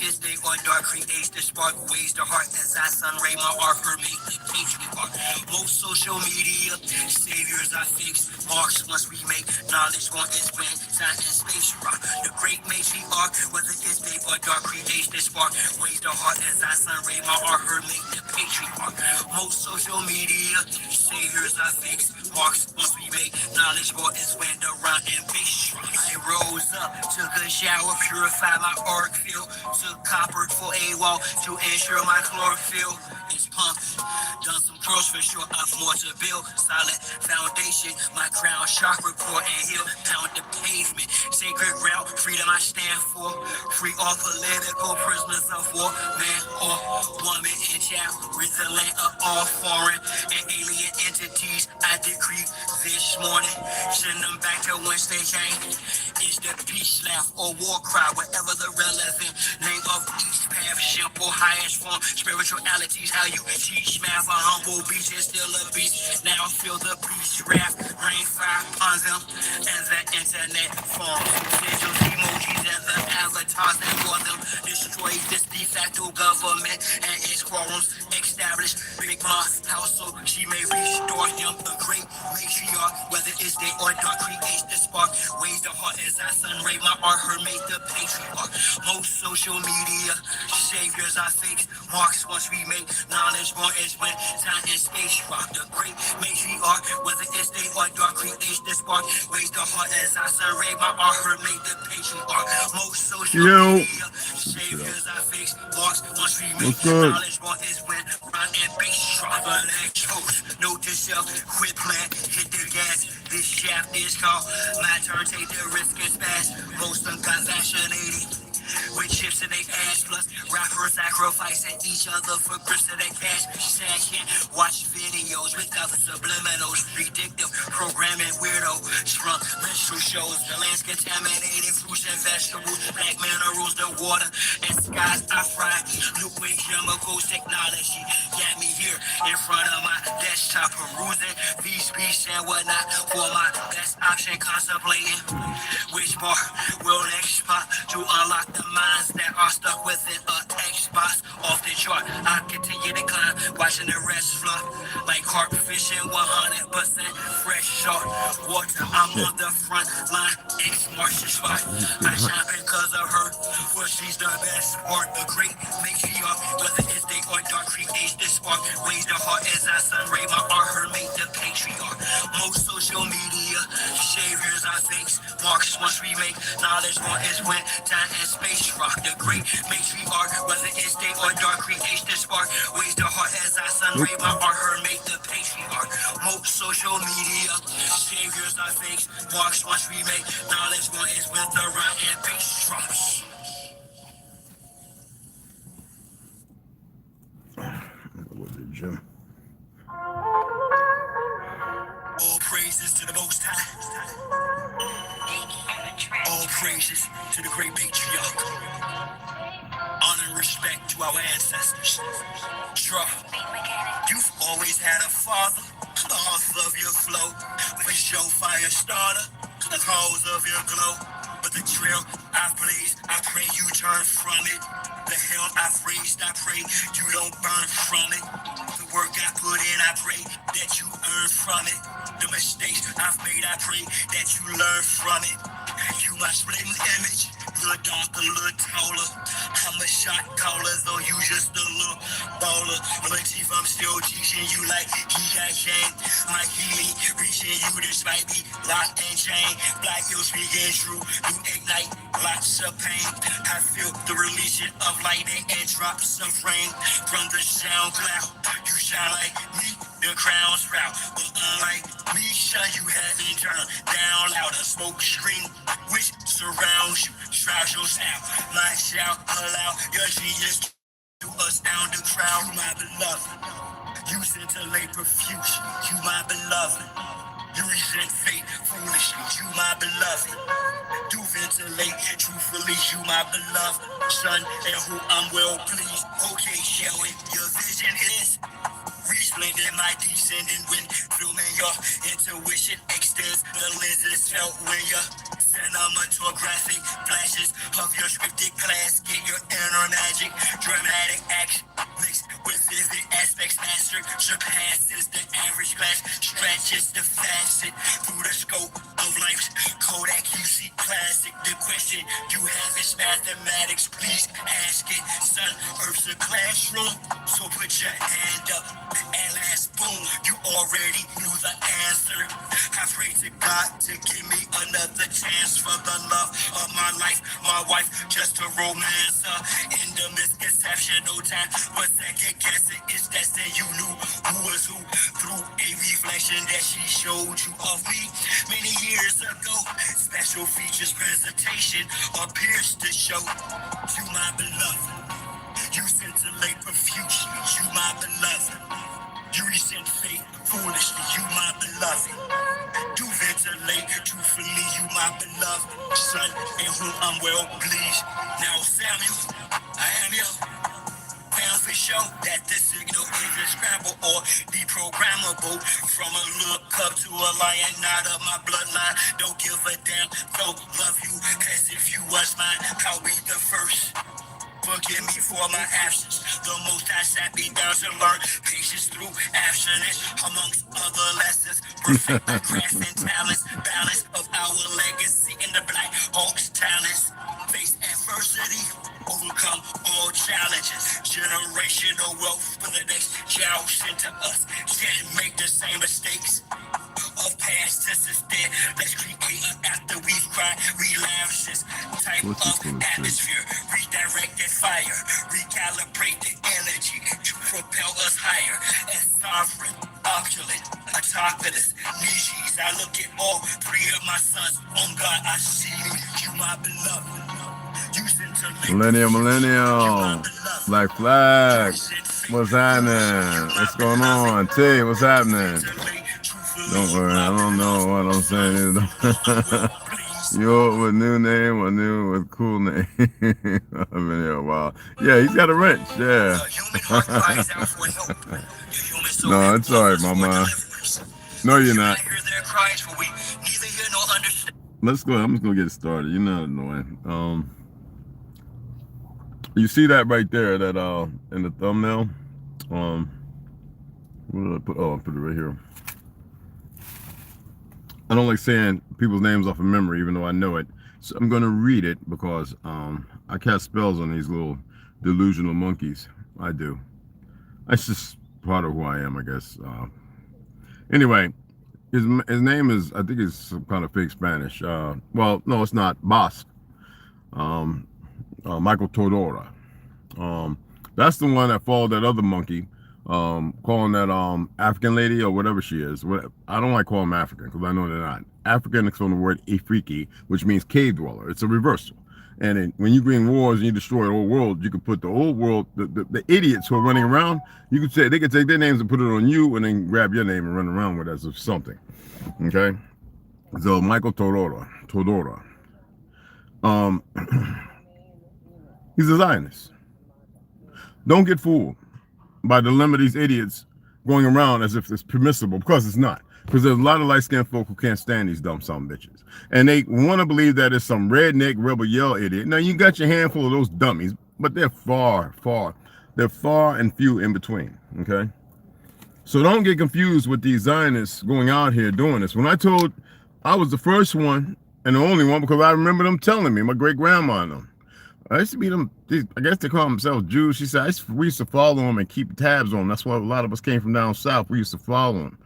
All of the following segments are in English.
is day or dark creates the spark, ways the heart as I sun ray my art per make the patriarch. Most social media saviors are fixed, marks once we make knowledge one is when time and space rock. The great matriarch, whether it's day or dark creates the spark, ways the heart as I sun ray my art her make the patriarch. Most social media saviors are fixed, marks once we make knowledge one is when the rhyme and bass drop. I rose up, took a shower, purified my arc field, took copper for a wall to ensure my chlorophyll is pumped. Done some curls for sure, I've more to build. Solid foundation, my crown chakra core and hill. Pound the pavement, sacred ground, freedom I stand for. Free all political prisoners of war, man or woman and child. Rid the land of all foreign and alien entities. I decree this morning, send them back to whence they came. Is the peace laugh or war cry, whatever the relevant name of each path, simple, highest form, spiritualities, how you teach math, a humble beach is still a beach, now feel the beach raft, rain fire upon them, and the internet forms, visuals, emojis, and the avatars that for them, destroy this de facto government, and its quorums established, Big Ma's house, so she may restore him, the great matriarch, whether it's day or dark, creates the spark, ways the heart as I sun ray my art, her make the patriarch. Most social media saviors are fakes, marks once we make knowledge born is when time and space rock. The great matriarch, whether it's day or dark, creates the spark, ways the heart as I sun ray my art, her make the patriarch. Most social media saviors are fakes, marks once we make knowledge born is when rhyme and bass drop. Electros, note to self, quit playing, hit the gas. This shaft is called my turn, take the risk and fast. Most unconventionated with chips in their ass, plus rappers sacrificing each other for grips to their cash. Sad watch videos without the subliminals, predictive programming weirdo, from menstrual shows, the land's contaminated, fruits and vegetables, black minerals, the water and skies I fry, liquid chemicals, technology, got me here in front of my desktop, perusing these beats and whatnot, for my best option, contemplating which bar will next pop to unlock the minds that are stuck within a Xbox off the chart. I continue to climb, watching the rest flop like carp fishing, 100% fresh shark water. I'm on the front line, ex-martial spot. I shine because of her, for she's the best part. The great matriarch, whether it's day or dark, creates the spark. Ways the heart as I sun ray my art, her make the patriarch. Most social media saviors are fakes, marks once we make knowledge more is when time and space rock. The great matriarch, whether it's day or dark, creates the spark. Ways the heart as I sun ray my art, her make the patriarch. Most social media saviors are fakes, marks once we make knowledge more is when the rhyme and bass drops. What did Jim? All praises to the Most High. All praises to the great matriarch. Honor and respect to our ancestors. Draw. You've always had a father, off of your flow. With your fire starter, the cause of your glow. But the trail I've blazed, I pray you turn from it. The hell I've raised, I pray you don't burn from it. The work I put in, I pray that you earn from it. The mistakes I've made, I pray that you learn from it. You my splitting image, little darker, little taller. I'm a shot caller, though you just a little baller. Motif, I'm still teaching you like he got game. My healing, reaching you despite me, lock and chain. Black hills speaking true, you ignite lots of pain. I feel the releasing of lightning and drops of rain from the sound cloud. You shine like me, the crown sprout. But unlike me, shine, you haven't turned down loud. A smoke screen which surrounds you, shrouds your sound. My shout allow your genius to astound the crowd. You my beloved, you scintillate profuse. You my beloved, you resent fate foolishly. You my beloved, do ventilate truthfully. You my beloved son, and who I'm well pleased. Okay, shall we? Your vision is resplendent, my descending when filming your intuition extends. The lenses felt when you're Cinematographic flashes of your scripted class. Get your inner magic. Dramatic action mixed with vivid aspects. Master surpasses the average class. Stretches the facet through the scope of life's Kodak QC classic. The question you have is mathematics. Please ask it. Son, Earth's a classroom. So put your hand up and last boom. You already knew the answer. I pray to God to give me another chance for the love of my life. My wife, just a romancer. In the misconception, no time for second guessing. It's that say you knew who was who through a reflection that she showed you of me many years ago. Special features presentation appears to show you my beloved. You scintillate profusely, you my beloved. You resent fate foolishly, you my beloved. Do ventilate truthfully, you my beloved. Son, in whom I'm well pleased. Now Samuel, I am your found for show that the signal is scramble or deprogrammable. From a look up to a lion, not of my bloodline. Don't give a damn, don't love you as if you was mine. I'll be the first. Forgive me for my absence. The most I sat me down to learn patience through abstinence. Amongst other lessons, perfect the crafts and talents. Balance of our legacy in the Black Hawk's talents. Face adversity, overcome all challenges. Generational wealth for the next generation to us. Can't make the same mistakes of past tense instead. Let's create an after we've cried relapses type of atmosphere. Redirected fire, recalibrate the energy to propel us higher. As sovereign, opulent, autocratus, niches. I look at all three of my sons. On God, I see you, my beloved. Millennial. Black Flag. What's happening? What's going on? T, what's happening? Don't worry, I don't know what I'm saying. Yo, with new name, or new with cool name. I've been here a while. Yeah, he's got a wrench. Yeah. No, it's all right, mama. No, you're not. Let's go. I'm just gonna get started. You're not annoying. You see that right there? That in the thumbnail. What did I put? Oh, I put it right here. I don't like saying people's names off of memory, even though I know it. So I'm going to read it because I cast spells on these little delusional monkeys. I do. That's just part of who I am, I guess. Anyway, his name is, I think it's some kind of fake Spanish. Well, no, it's not. Basque. Michael Todora. That's the one that followed that other monkey. Calling that African lady or whatever she is. I don't like calling them African because I know they're not. African is from the word Afriki, which means cave dweller. It's a reversal. And when you bring wars and you destroy the old world, you can put the old world, the idiots who are running around, you could say they could take their names and put it on you and then grab your name and run around with it as if something. Okay? So Michael Todora. He's a Zionist. Don't get fooled by the limit of these idiots going around as if it's permissible, because it's not. Because there's a lot of light-skinned folk who can't stand these dumb son of bitches. And they want to believe that it's some redneck rebel yell idiot. Now, you got your handful of those dummies, but they're far and few in between, okay? So don't get confused with these Zionists going out here doing this. When I was the first one and the only one, because I remember them telling me, my great-grandma and them. I used to be them, I guess they call themselves Jews. She said, we used to follow them and keep tabs on them. That's why a lot of us came from down south. We used to follow them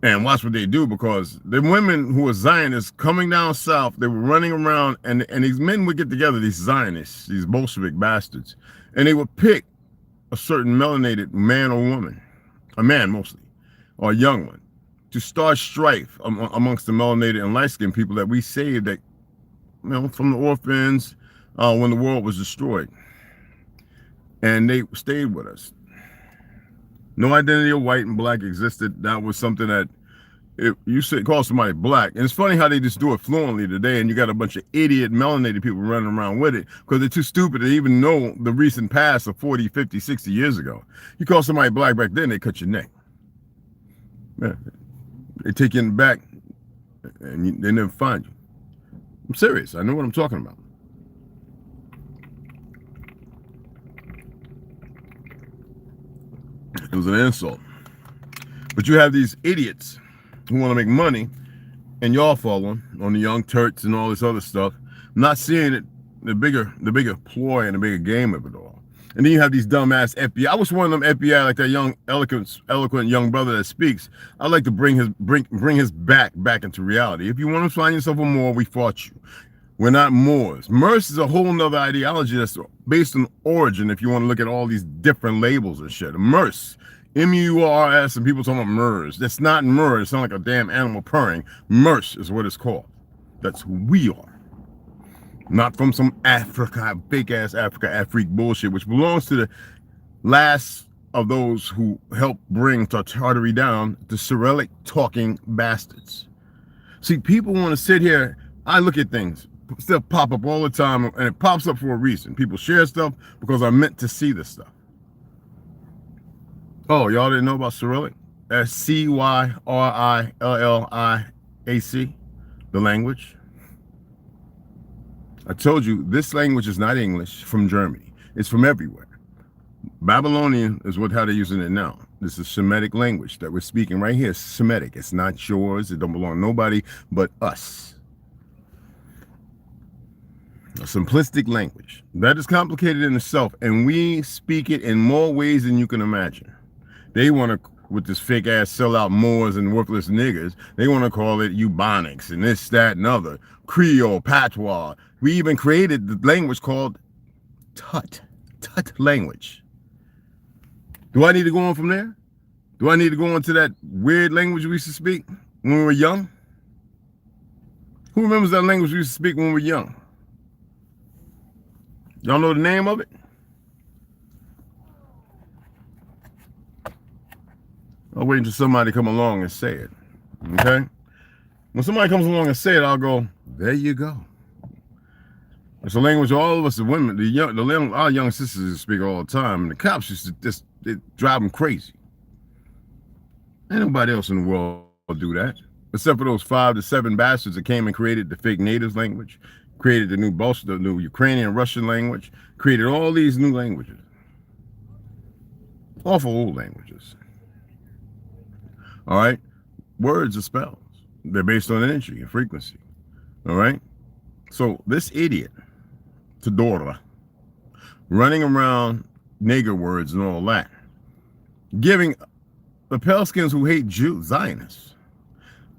and watch what they do, because the women who were Zionists coming down south, they were running around, and these men would get together, these Zionists, these Bolshevik bastards, and they would pick a certain melanated man or woman, a man mostly, or a young one, to start strife amongst the melanated and light-skinned people that we saved, that, you know, from the orphans, when the world was destroyed. And they stayed with us. No identity of white and black existed. That was something that, if you call somebody black, and it's funny how they just do it fluently today, and you got a bunch of idiot melanated people running around with it because they're too stupid to even know the recent past of 40, 50, 60 years ago. You call somebody black back then, they cut your neck. Yeah. They take you in the back and they never find you. I'm serious. I know what I'm talking about. It was an insult. But you have these idiots who want to make money, and y'all following on the Young Turks and all this other stuff, not seeing it, the bigger ploy and the bigger game of it all. And then you have these dumbass FBI. I wish one of them FBI, like that young, eloquent young brother that speaks, I'd like to bring his back into reality. If you want to find yourself a Moor, we fought you. We're not Moors. Merce is a whole nother ideology that's based on origin, if you want to look at all these different labels and shit. Merce, M-U-R-S, and people talking about MERS. That's not MERS. It sounds like a damn animal purring. Merce is what it's called. That's who we are. Not from some Africa, fake-ass Afrique bullshit, which belongs to the last of those who helped bring Tartary down, the Cyrillic talking bastards. See, people want to sit here. I look at things, stuff pop up all the time, and it pops up for a reason. People share stuff because I'm meant to see this stuff. Oh, y'all didn't know about Cyrillic? That's Cyrilillac, the language. I told you, this language is not English from Germany. It's from everywhere. Babylonian is how they're using it now. This is Semitic language that we're speaking right here. It's Semitic. It's not yours. It don't belong to nobody but us. A simplistic language. That is complicated in itself, and we speak it in more ways than you can imagine. They want to, with this fake ass sellout Moors and worthless niggers, they want to call it Ebonics and this, that, and other. Creole, Patois. We even created the language called Tut language. Do I need to go on from there? Do I need to go into that weird language we used to speak when we were young? Who remembers that language we used to speak when we were young? Y'all know the name of it? I'll wait until somebody come along and say it, okay? When somebody comes along and say it, I'll go, there you go. It's a language all of us, the women, our young sisters speak all the time, and the cops used to just drive them crazy. Ain't nobody else in the world do that, except for those 5 to 7 bastards that came and created the fake natives language, created the new Ukrainian, Russian language, created all these new languages. Awful old languages. All right? Words are spells. They're based on energy and frequency. All right? So this idiot, Todora, running around nigger words and all that, giving the pale skins who hate Jews, Zionists,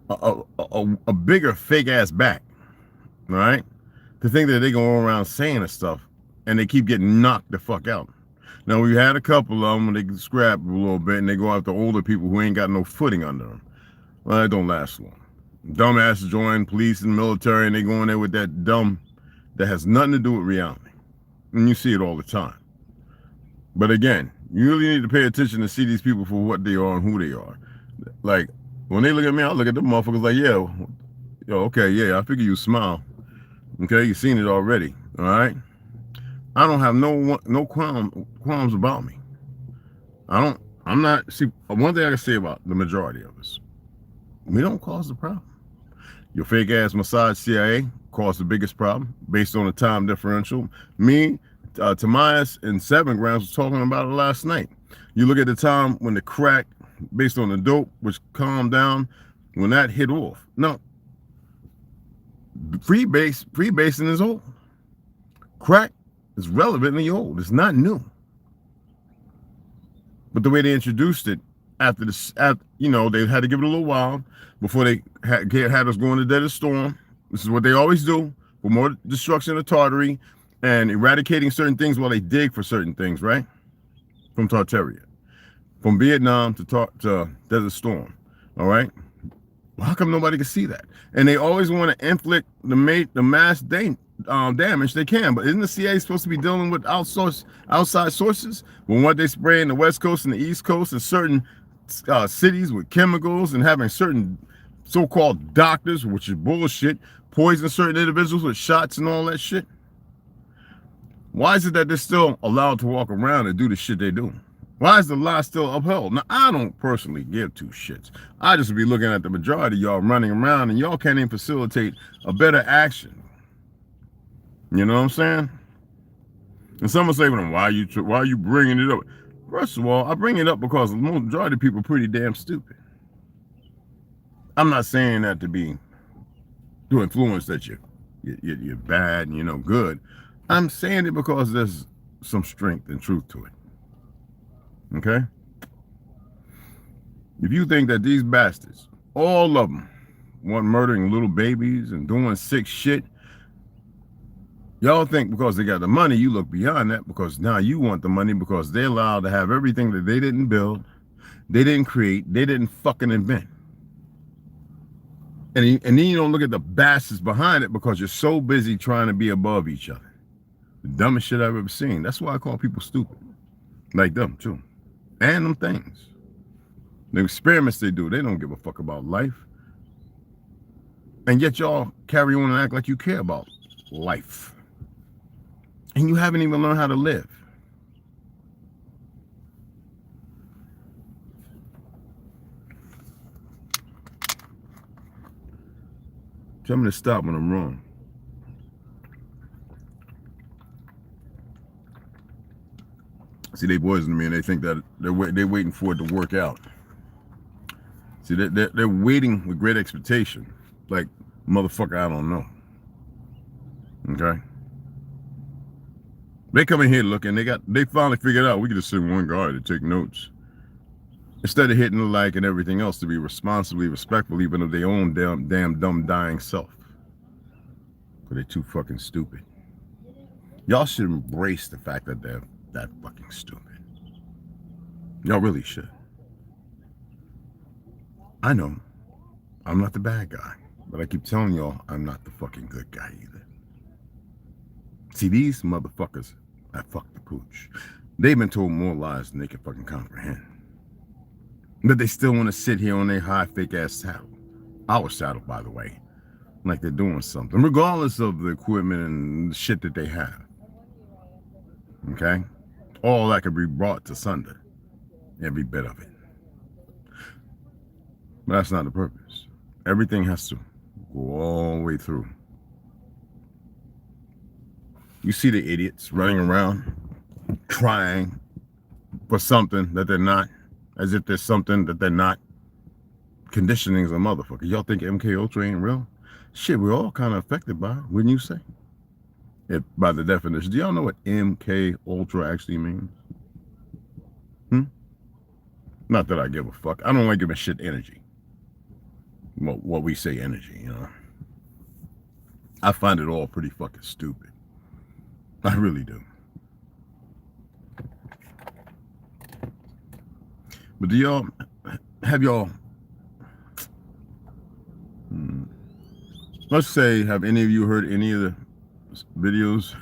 a bigger fake ass back, all right? To think that they go around saying this stuff and they keep getting knocked the fuck out. Now, we had a couple of them when they scrap a little bit and they go after older people who ain't got no footing under them. Well, it don't last long. Dumbasses join police and military and they go in there with that dumb that has nothing to do with reality. And you see it all the time. But again, you really need to pay attention to see these people for what they are and who they are. Like, when they look at me, I look at the motherfuckers like, yeah, yo, okay, yeah, I figure you smile. Okay, you've seen it already, all right? I don't have no qualms about me. I'm not, see, one thing I can say about the majority of us, we don't cause the problem. Your fake ass Mossad CIA caused the biggest problem based on the time differential. Me, Tomias, and 7 grams was talking about it last night. You look at the time when the crack, based on the dope, which calmed down, when that hit off. No, freebasing is old. Crack is relevantly old. It's not new. But the way they introduced it after you know, they had to give it a little while before they had us going to Dead of Storm. This is what they always do for more destruction of Tartary and eradicating certain things while they dig for certain things, right? From Tartaria, from Vietnam to Desert Storm, all right? Well, how come nobody can see that? And they always want to inflict the mass damage they can. But isn't the CIA supposed to be dealing with outside sources? When what they spray in the West Coast and the East Coast and certain cities with chemicals and having certain so-called doctors, which is bullshit, poison certain individuals with shots and all that shit? Why is it that they're still allowed to walk around and do the shit they do? Why is the lie still upheld? Now, I don't personally give 2 shits. I just be looking at the majority of y'all running around and y'all can't even facilitate a better action. You know what I'm saying? And someone say, well, why are you bringing it up? First of all, I bring it up because the majority of people are pretty damn stupid. I'm not saying that to influence that you're bad and you're no good. I'm saying it because there's some strength and truth to it. Okay? If you think that these bastards, all of them, want murdering little babies and doing sick shit, y'all think because they got the money, you look beyond that because now you want the money because they're allowed to have everything that they didn't build, they didn't create, they didn't fucking invent. And then you don't look at the bastards behind it because you're so busy trying to be above each other. The dumbest shit I've ever seen. That's why I call people stupid. Like them, too. And them things. The experiments they do, they don't give a fuck about life. And yet y'all carry on and act like you care about life. And you haven't even learned how to live. Tell me to stop when I'm wrong. See, they poison me and they think that they're waiting for it to work out. See, they're waiting with great expectation. Like, motherfucker, I don't know. Okay? They come in here looking, they finally figured out we could just send one guy to take notes. Instead of hitting the like and everything else to be responsibly respectful even of their own damn dumb dying self. Because they're too fucking stupid. Y'all should embrace the fact that they're that fucking stupid. Y'all really should. I know. I'm not the bad guy. But I keep telling y'all I'm not the fucking good guy either. See, these motherfuckers have fucked the pooch. They've been told more lies than they can fucking comprehend. But they still want to sit here on their high fake ass saddle. Our saddle, by the way. Like they're doing something. Regardless of the equipment and the shit that they have. Okay? All that could be brought to sunder. Every bit of it. But that's not the purpose. Everything has to go all the way through. You see the idiots running around crying for something that they're not, as if there's something that they're not. Conditioning is a motherfucker. Y'all think MK Ultra ain't real? Shit, we're all kind of affected by it, wouldn't you say? By the definition. Do y'all know what MK Ultra actually means? Not that I give a fuck. I don't like giving shit energy. What we say energy, you know. I find it all pretty fucking stupid. I really do. But do y'all let's say, have any of you heard any of the videos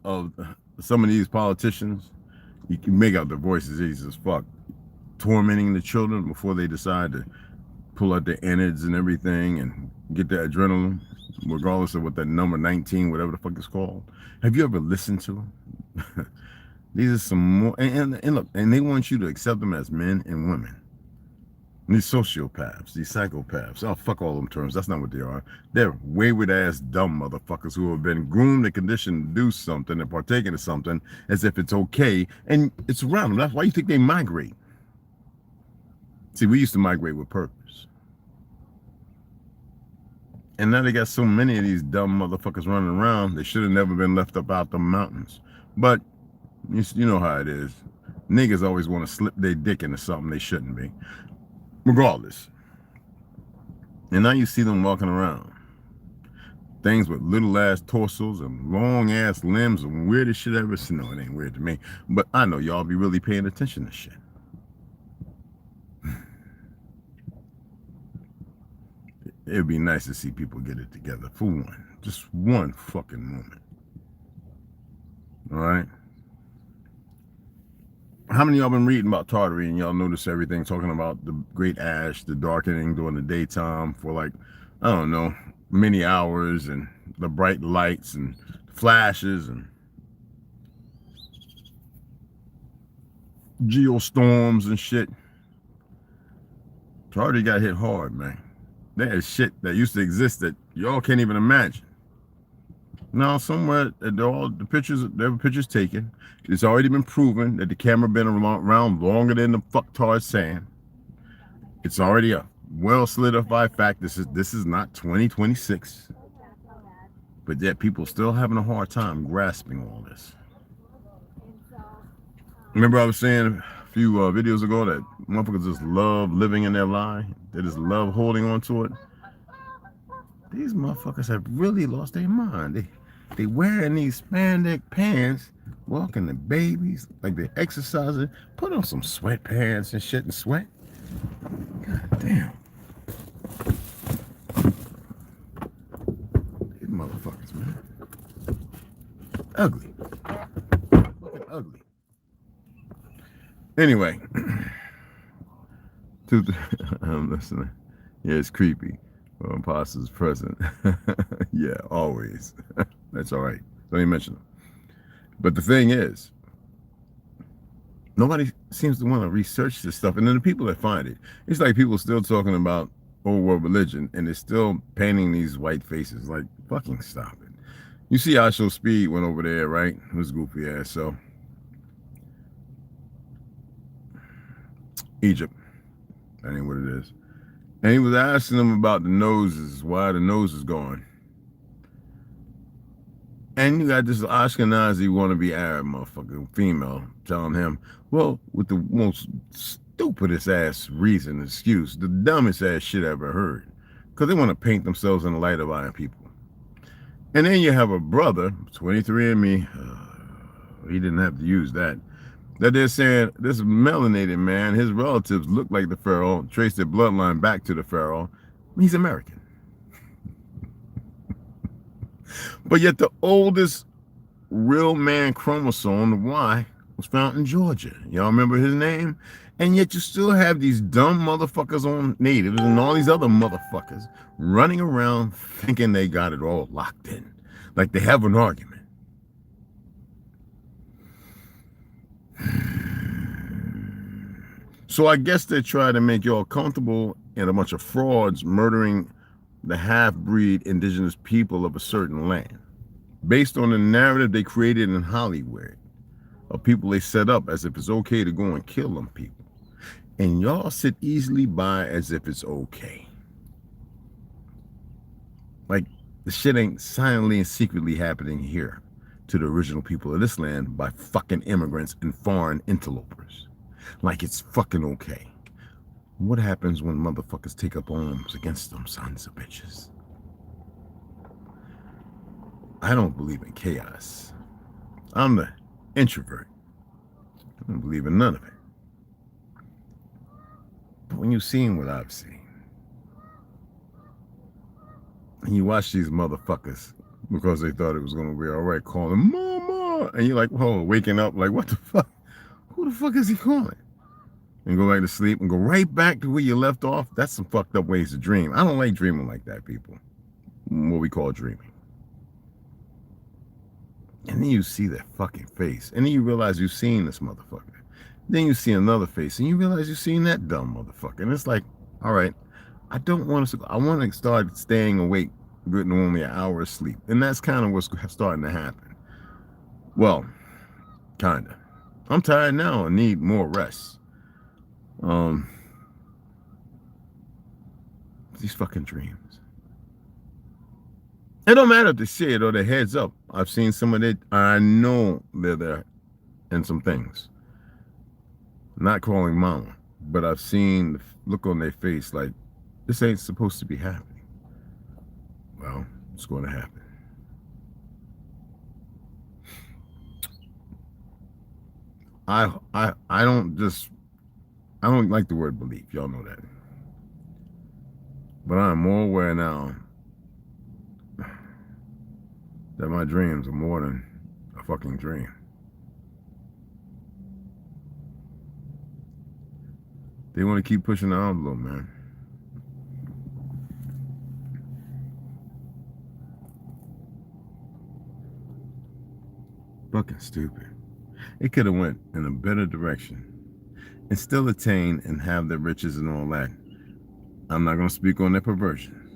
of some of these politicians? You can make out their voices easy as fuck, tormenting the children before they decide to pull out their innards and everything and get their adrenaline, regardless of what that number 19, whatever the fuck it's called. Have you ever listened to them? These are some more, and look, and they want you to accept them as men and women. These sociopaths, these psychopaths, oh, fuck all them terms. That's not what they are. They're wayward ass dumb motherfuckers who have been groomed and conditioned to do something and partake into something as if it's okay, and it's around them. That's why you think they migrate. See, we used to migrate with purpose. And now they got so many of these dumb motherfuckers running around, they should have never been left up out the mountains. But you know how it is. Niggas always want to slip their dick into something they shouldn't be. Regardless. And now you see them walking around. Things with little ass torsos and long ass limbs and weirdest shit I've ever seen. No, it ain't weird to me. But I know y'all be really paying attention to shit. It'd be nice to see people get it together for one. Just one fucking moment. Alright? How many of y'all been reading about Tartary and y'all notice everything talking about the great ash, the darkening during the daytime for like, I don't know, many hours and the bright lights and flashes and geostorms and shit. Tartary got hit hard, man. There is shit that used to exist that y'all can't even imagine. Now, somewhere, the pictures, there were pictures taken. It's already been proven that the camera been around longer than the fucktard sand. It's already a well solidified fact. This is not 2026, but yet people still having a hard time grasping all this. Remember, I was saying a few videos ago that motherfuckers just love living in their lie. They just love holding on to it. These motherfuckers have really lost their mind. They wearing these spandex pants, walking the babies like they're exercising. Put on some sweatpants and shit and sweat. God damn. These motherfuckers, man. Ugly. Fucking ugly. Anyway. I'm listening. Yeah, it's creepy. Imposters present. Yeah, always. That's all right. Don't even mention them. But the thing is, nobody seems to want to research this stuff. And then the people that find it, it's like people still talking about old world religion and they're still painting these white faces. Like, fucking stop it. You see I Show Speed went over there, right? It was goofy ass. So, Egypt. That ain't what it is. And he was asking them about the noses, why the nose is going. And you got this Ashkenazi wannabe Arab motherfucker, female, telling him, well, with the most stupidest ass reason, excuse, the dumbest ass shit I ever heard. Because they want to paint themselves in the light of iron people. And then you have a brother, 23andMe, he didn't have to use that they're saying this melanated man, his relatives look like the pharaoh, trace their bloodline back to the pharaoh. He's American. But yet the oldest real man chromosome, the Y, was found in Georgia. Y'all remember his name? And yet you still have these dumb motherfuckers on natives and all these other motherfuckers running around thinking they got it all locked in. Like they have an argument. So I guess they try to make y'all comfortable and a bunch of frauds murdering the half-breed indigenous people of a certain land based on the narrative they created in Hollywood of people they set up as if it's okay to go and kill them people. And y'all sit easily by as if it's okay. Like the shit ain't silently and secretly happening here to the original people of this land by fucking immigrants and foreign interlopers. Like it's fucking okay. What happens when motherfuckers take up arms against them sons of bitches? I don't believe in chaos. I'm the introvert. I don't believe in none of it. But when you've seen what I've seen, and you watch these motherfuckers because they thought it was going to be all right calling mama, and you're like, whoa, waking up like, what the fuck? Who the fuck is he calling? And go back to sleep and go right back to where you left off. That's some fucked up ways to dream. I don't like dreaming like that, people. What we call dreaming. And then you see that fucking face. And then you realize you've seen this motherfucker. Then you see another face and you realize you've seen that dumb motherfucker. And it's like, all right, I don't want to, I want to start staying awake, getting only an hour of sleep. And that's kind of what's starting to happen. Well, kind of. I'm tired now and need more rest. These fucking dreams. It don't matter if they say it or their heads up. I've seen some of it. I know they're there in some things. Not calling mama, but I've seen the look on their face like, this ain't supposed to be happening. Well, it's going to happen. I don't like the word belief. Y'all know that. But I'm more aware now that my dreams are more than a fucking dream. They want to keep pushing the envelope, man. Fucking stupid. It could have went in a better direction and still attain and have their riches and all that. I'm not going to speak on their perversion.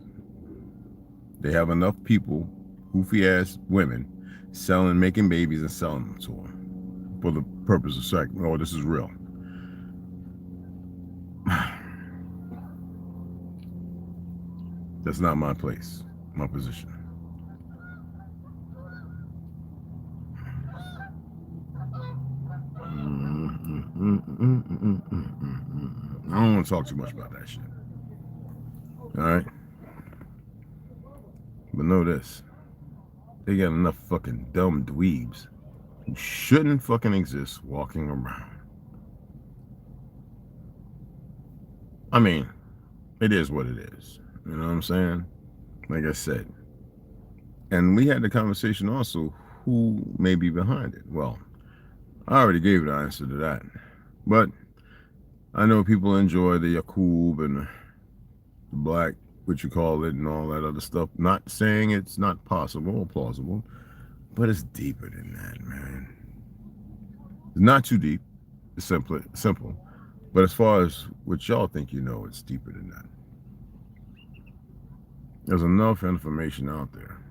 They have enough people goofy ass women selling, making babies and selling them to them for the purpose of sex. Oh, this is real. That's not my place, my position. I don't want to talk too much about that shit. All right. But know this. They got enough fucking dumb dweebs who shouldn't fucking exist walking around. I mean, it is what it is. You know what I'm saying? Like I said. And we had the conversation also, who may be behind it. Well, I already gave the answer to that. But I know people enjoy the Yakub and the black, what you call it, and all that other stuff. Not saying it's not possible or plausible, but it's deeper than that, man. It's not too deep. It's simple. But as far as what y'all think you know, it's deeper than that. There's enough information out there.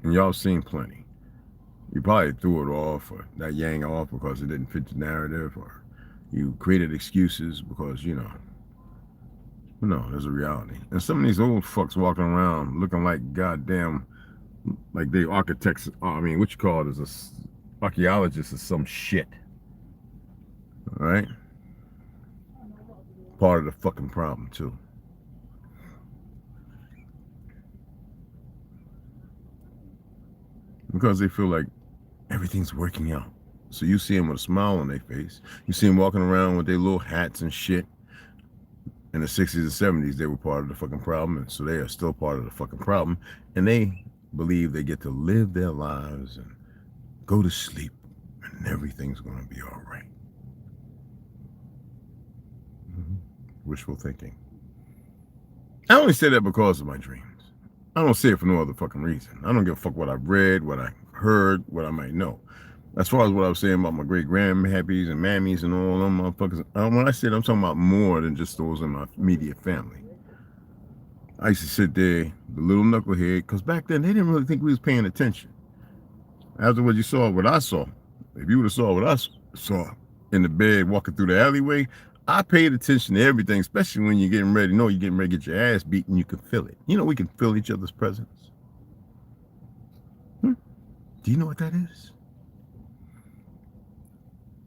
And y'all seen plenty. You probably threw it off or that yang off because it didn't fit the narrative, or you created excuses because, you know. But no, there's a reality. And some of these old fucks walking around looking like goddamn, like they architects, I mean, what you call it, as a archaeologist or some shit. All right? Part of the fucking problem, too. Because they feel like everything's working out. So you see them with a smile on their face. You see them walking around with their little hats and shit. In the 60s and 70s, they were part of the fucking problem. And so they are still part of the fucking problem. And they believe they get to live their lives and go to sleep. And everything's going to be all right. Wishful thinking. I only say that because of my dreams. I don't say it for no other fucking reason. I don't give a fuck what I've read, what I heard, what I might know. As far as what I was saying about my great grandpappies and mammies and all them motherfuckers, when I said I'm talking about more than just those in my immediate family. I used to sit there, the little knucklehead, because back then they didn't really think we was paying attention. Afterwards, you saw what I saw. If you would have saw what I saw in the bed walking through the alleyway, I paid attention to everything, especially when you're getting ready. You're getting ready to get your ass beat and you can feel it. You know, we can feel each other's presence. Do you know what that is?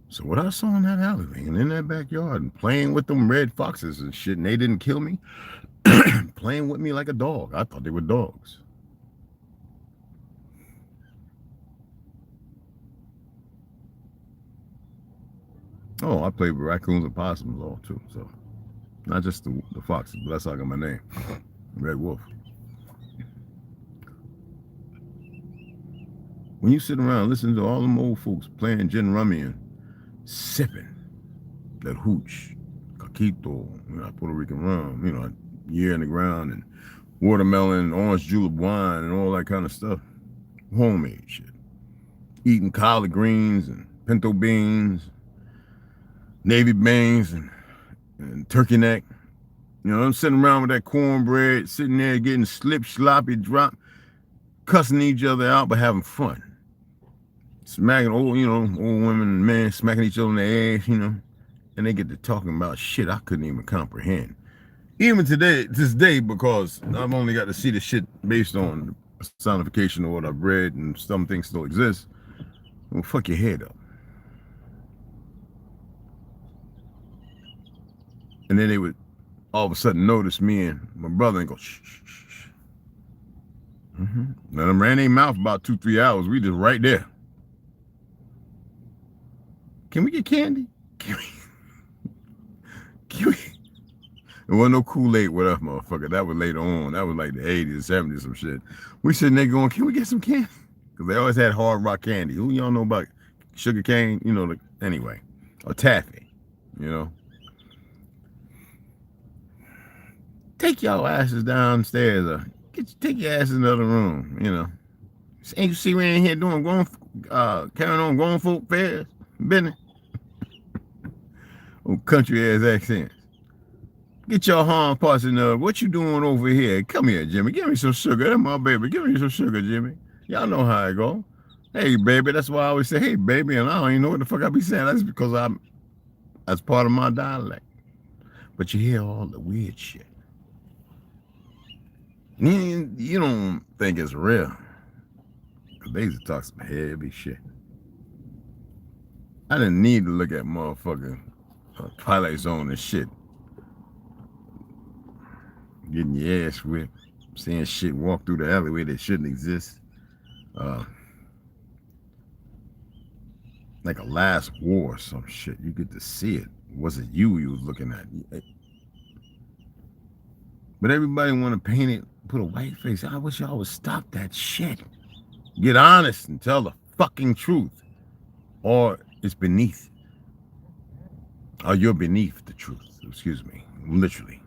So what I saw in that alleyway and in that backyard and playing with them red foxes and shit, and they didn't kill me, playing with me like a dog. I thought they were dogs. Oh, I played with raccoons and possums all too. So not just the foxes, but that's how I got my name, Red Wolf. When you sit around listening to all them old folks playing gin rummy and sipping that hooch, caquito, Puerto Rican rum, year in the ground, and watermelon, orange julep wine, and all that kind of stuff, homemade shit. Eating collard greens and pinto beans, navy beans, and turkey neck. I'm sitting around with that cornbread, sitting there getting slip, sloppy, drop, cussing each other out, but having fun. Smacking old women and men smacking each other in the ass, and they get to talking about shit I couldn't even comprehend. Even this day, because I've only got to see the shit based on the sonification of what I've read, and some things still exist. Well, fuck your head up. And then they would all of a sudden notice me and my brother and go, shh, shh, shh. Let them ran their mouth about 2-3 hours. We just right there. Can we get candy? Can we? There wasn't no Kool-Aid with us, motherfucker. That was later on. That was like the 80s, 70s, some shit. We sitting there going, can we get some candy? Because they always had hard rock candy. Who y'all know about sugar cane? Anyway. Or taffy, Take y'all asses downstairs or take your asses in the other room, Ain't you see we in here doing carrying on grown folk fairs? Business. Country ass accents. Get your harm parts in there. What you doing over here? Come here, Jimmy. Give me some sugar. That's my baby. Give me some sugar, Jimmy. Y'all know how I go. Hey, baby. That's why I always say, hey, baby. And I don't even know what the fuck I be saying. That's because that's part of my dialect. But you hear all the weird shit. You don't think it's real. They used to talk some heavy shit. I didn't need to look at motherfucking Twilight Zone and shit. Getting your ass whipped. Seeing shit walk through the alleyway that shouldn't exist. Like a last war or some shit. You get to see it. Was it you was looking at? But everybody want to paint it, put a white face. I wish y'all would stop that shit. Get honest and tell the fucking truth. Or it's beneath. Or you're beneath the truth. Excuse me. Literally.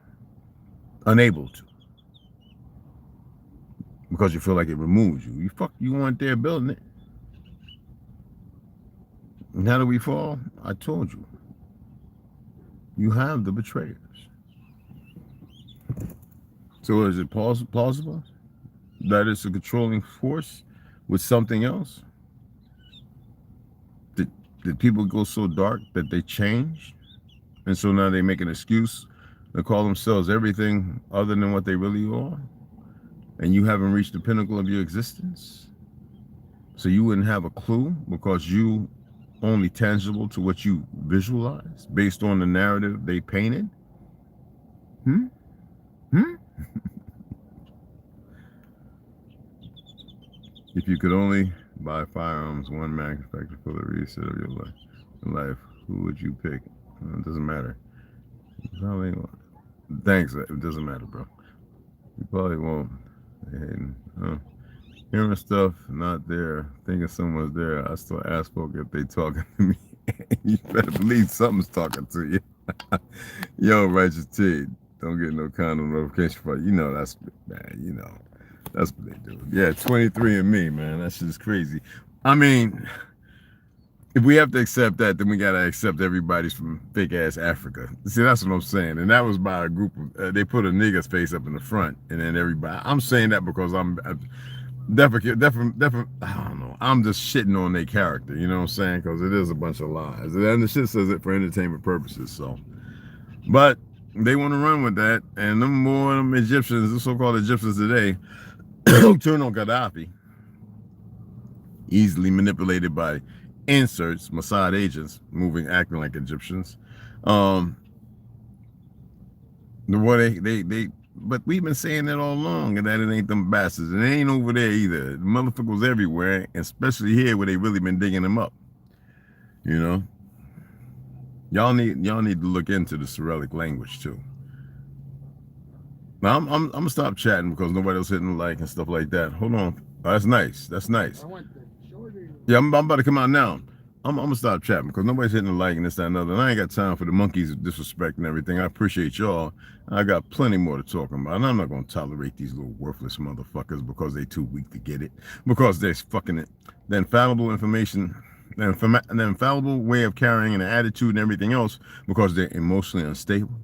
Unable to. Because you feel like it removes you. You weren't there building it. And how do we fall? I told you. You have the betrayers. So is it plausible that it's a controlling force with something else? Did people go so dark that they changed? And so now they make an excuse to call themselves everything other than what they really are? And you haven't reached the pinnacle of your existence? So you wouldn't have a clue because you only tangible to what you visualize based on the narrative they painted? If you could only buy firearms, one manufacturer for the reset of your life, who would you pick? It doesn't matter. Thanks. It doesn't matter, bro. You probably won't. Hearing stuff not there, thinking someone's there, I still ask folk if they talking to me. You better believe something's talking to you. Yo, Righteous T, don't get no kind of notification for you. You know that's bad. You know that's what they do. Yeah, 23andMe, man. That shit is crazy. I mean, if we have to accept that, then we gotta accept everybody's from fake ass Africa. See, that's what I'm saying. And that was by a group of. They put a nigger's face up in the front, and then everybody. I'm saying that because I'm definitely. I don't know. I'm just shitting on their character. You know what I'm saying? Because it is a bunch of lies, and the shit says it for entertainment purposes. So, but they want to run with that, and them more them Egyptians, the so-called Egyptians today, who turn on Gaddafi, easily manipulated by inserts, Mossad agents, acting like Egyptians. But we've been saying that all along, and that it ain't them bastards. It ain't over there either. The motherfuckers everywhere, especially here where they really been digging them up. You know, y'all need to look into the Cyrillic language too. Now I'm gonna stop chatting because nobody else hitting the like and stuff like that. Hold on, that's nice. That's nice. Yeah, I'm about to come out now. I'm gonna stop chatting because nobody's hitting the like and this, that, and other. And I ain't got time for the monkeys disrespect and everything. I appreciate y'all. I got plenty more to talk about. And I'm not gonna tolerate these little worthless motherfuckers because they too weak to get it. Because there's fucking the infallible information, the infallible way of carrying an attitude and everything else because they're emotionally unstable.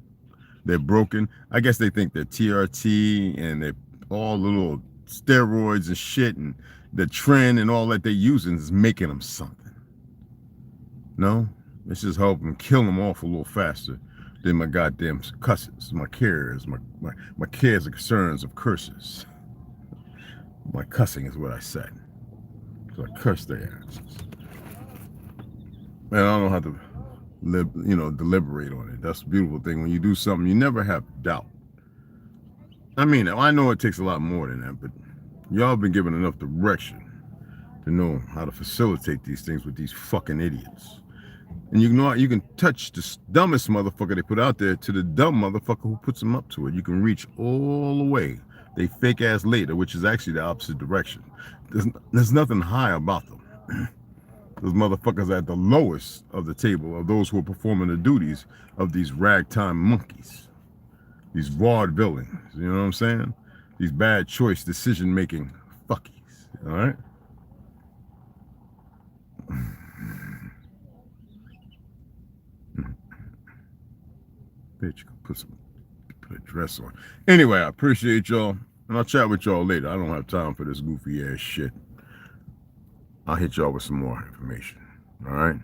They're broken. I guess they think they're TRT and they're all the little steroids and shit and the trend and all that they're using is making them something. No, it's just helping them kill them off a little faster than my goddamn cusses, my cares, my cares and concerns of curses. My cussing is what I said. So I curse their asses. Man, I don't know how to deliberate on it. That's the beautiful thing. When you do something, you never have doubt. I mean, I know it takes a lot more than that, but y'all been given enough direction to know how to facilitate these things with these fucking idiots. And you know you can touch the dumbest motherfucker they put out there to the dumb motherfucker who puts them up to it. You can reach all the way. They fake ass later, which is actually the opposite direction. There's nothing high about them. Those motherfuckers are at the lowest of the table of those who are performing the duties of these ragtime monkeys. These vaudevillains, you know what I'm saying? These bad choice decision-making fuckies, all right? Bitch, put some Put a dress on. Anyway, I appreciate y'all. And I'll chat with y'all later. I don't have time for this goofy ass shit. I'll hit y'all with some more information. All right?